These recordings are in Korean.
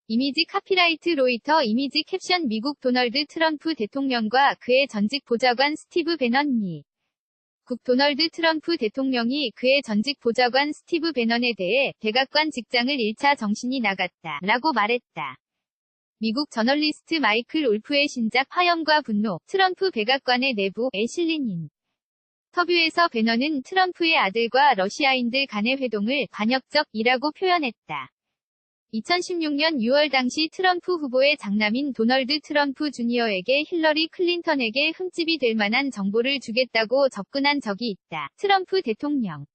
이미지 카피라이트 로이터 이미지 캡션 미국 도널드 트럼프 대통령과 그의 전직 보좌관 스티브 배넌 미. 국 도널드 트럼프 대통령이 그의 전직 보좌관 스티브 배넌에 대해 백악관 직장을 잃자 정신이 나갔다 라고 말했다. 미국 저널리스트 마이클 울프의 신작 화염과 분노, 트럼프 백악관의 내부에 실린 인터뷰에서 배넌은 트럼프의 아들과 러시아인들 간의 회동을 반역적이라고 표현했다. 2016년 6월 당시 트럼프 후보의 장남인 도널드 트럼프 주니어에게 힐러리 클린턴에게 흠집이 될 만한 정보를 주겠다고 접근한 적이 있다. 트럼프 대통령은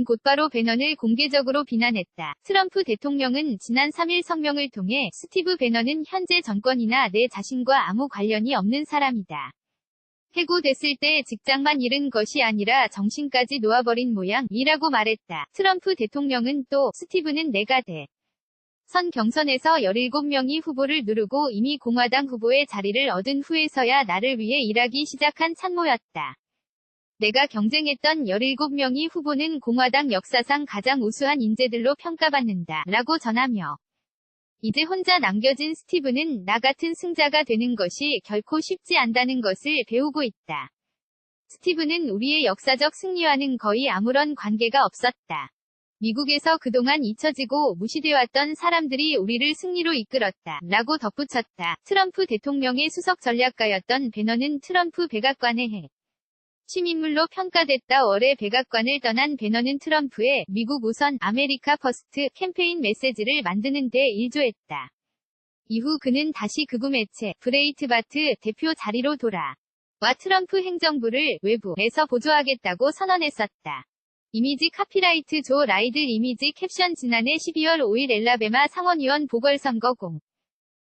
곧바로 배넌을 공개적으로 비난했다. 트럼프 대통령은 지난 3일 성명을 통해 스티브 배넌은 현재 정권이나 내 자신과 아무 관련이 없는 사람이다. 해고됐을 때 직장만 잃은 것이 아니라 정신까지 놓아버린 모양이라고 말했다. 트럼프 대통령은 또 스티브는 내가 선 경선에서 17명이 후보를 누르고 이미 공화당 후보의 자리를 얻은 후에서야 나를 위해 일하기 시작한 참모였다. 내가 경쟁했던 17명이 후보는 공화당 역사상 가장 우수한 인재들로 평가받는다 라고 전하며 이제 혼자 남겨진 스티브는 나 같은 승자가 되는 것이 결코 쉽지 않다는 것을 배우고 있다. 스티브는 우리의 역사적 승리와는 거의 아무런 관계가 없었다. 미국에서 그동안 잊혀지고 무시되었던 사람들이 우리를 승리로 이끌었다 라고 덧붙였다. 트럼프 대통령의 수석 전략가였던 배넌은 트럼프 백악관의 핵심인물로 평가됐다. 올해 백악관을 떠난 배넌은 트럼프의 미국 우선 아메리카 퍼스트 캠페인 메시지를 만드는 데 일조했다. 이후 그는 다시 극우 매체 브레이트바트 대표 자리로 돌아와 트럼프 행정부를 외부에서 보조하겠다고 선언했었다. 이미지 카피라이트 조 라이들 이미지 캡션 지난해 12월 5일 엘라베마 상원의원 보궐선거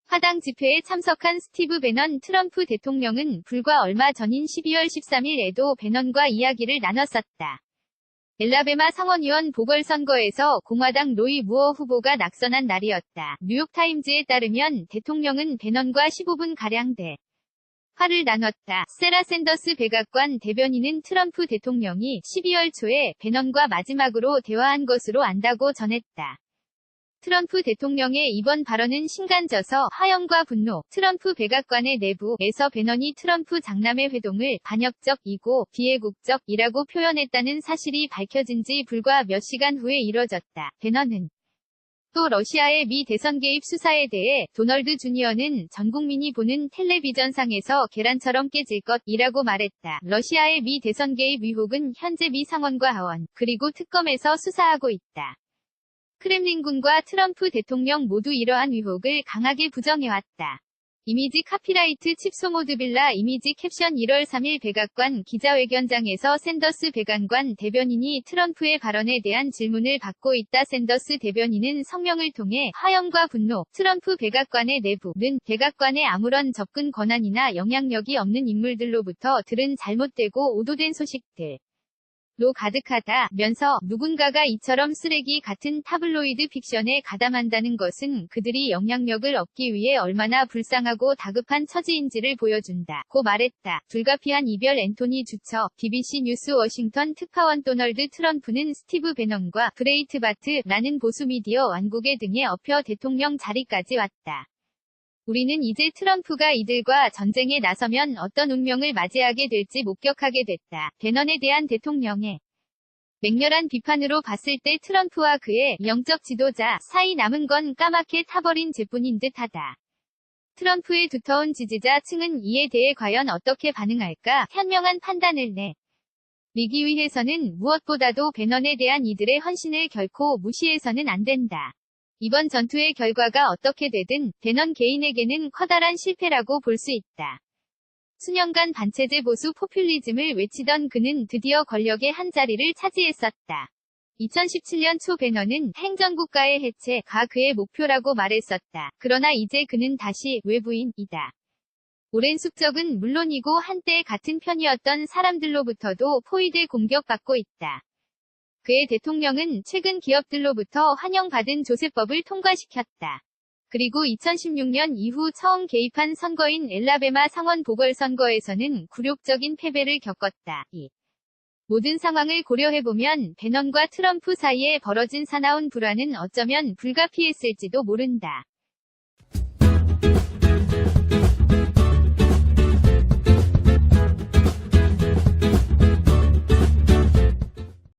화당 집회에 참석한 스티브 배넌 트럼프 대통령은 불과 얼마 전인 12월 13일에도 배넌과 이야기를 나눴었다. 엘라베마 상원의원 보궐선거에서 공화당 로이 무어 후보가 낙선한 날이었다. 뉴욕타임즈에 따르면 대통령은 배넌과 15분가량 화를 나눴다. 세라 샌더스 백악관 대변인은 트럼프 대통령이 12월 초에 배넌과 마지막으로 대화한 것으로 안다고 전했다. 트럼프 대통령의 이번 발언은 신간져서 화염과 분노, 트럼프 백악관의 내부에서 배넌이 트럼프 장남의 회동을 반역적이고 비애국적이라고 표현했다는 사실이 밝혀진 지 불과 몇 시간 후에 이뤄졌다. 배넌은 또 러시아의 미 대선 개입 수사에 대해 도널드 주니어는 전 국민이 보는 텔레비전상에서 계란처럼 깨질 것이라고 말했다. 러시아의 미 대선 개입 의혹은 현재 미 상원과 하원, 그리고 특검에서 수사하고 있다. 크렘린군과 트럼프 대통령 모두 이러한 의혹을 강하게 부정해왔다. 이미지 카피라이트 칩소모드빌라 이미지 캡션 1월 3일 백악관 기자회견장에서 샌더스 백악관 대변인이 트럼프의 발언에 대한 질문을 받고 있다. 샌더스 대변인은 성명을 통해 화염과 분노, 트럼프 백악관의 내부는 백악관에 아무런 접근 권한이나 영향력이 없는 인물들로부터 들은 잘못되고 오도된 소식들 로 가득하다면서 누군가가 이처럼 쓰레기 같은 타블로이드 픽션에 가담한다는 것은 그들이 영향력을 얻기 위해 얼마나 불쌍하고 다급한 처지인지를 보여준다고 말했다. 불가피한 이별 앤토니 주처 BBC 뉴스 워싱턴 특파원 도널드 트럼프는 스티브 배넌과 브레이트바트라는 보수 미디어 완국의 등에 업혀 대통령 자리까지 왔다. 우리는 이제 트럼프가 이들과 전쟁에 나서면 어떤 운명을 맞이하게 될지 목격하게 됐다. 배넌에 대한 대통령의 맹렬한 비판으로 봤을 때 트럼프와 그의 영적 지도자 사이 남은 건 까맣게 타버린 재뿐인 듯하다. 트럼프의 두터운 지지자 층은 이에 대해 과연 어떻게 반응할까 현명한 판단을 내리기 위해서는 무엇보다도 배넌에 대한 이들의 헌신을 결코 무시해서는 안 된다. 이번 전투의 결과가 어떻게 되든 배넌 개인에게는 커다란 실패라고 볼 수 있다. 수년간 반체제 보수 포퓰리즘을 외치던 그는 드디어 권력의 한 자리를 차지했었다. 2017년 초 배넌은 행정국가의 해체가 그의 목표라고 말했었다. 그러나 이제 그는 다시 외부인이다. 오랜 숙적은 물론이고 한때 같은 편이었던 사람들로부터도 포위돼 공격받고 있다. 그의 대통령은 최근 기업들로부터 환영받은 조세법을 통과시켰다. 그리고 2016년 이후 처음 개입한 선거인 엘라베마 상원 보궐선거에서는 굴욕적인 패배를 겪었다. 이 모든 상황을 고려해보면 배넌과 트럼프 사이에 벌어진 사나운 불화는 어쩌면 불가피했을지도 모른다.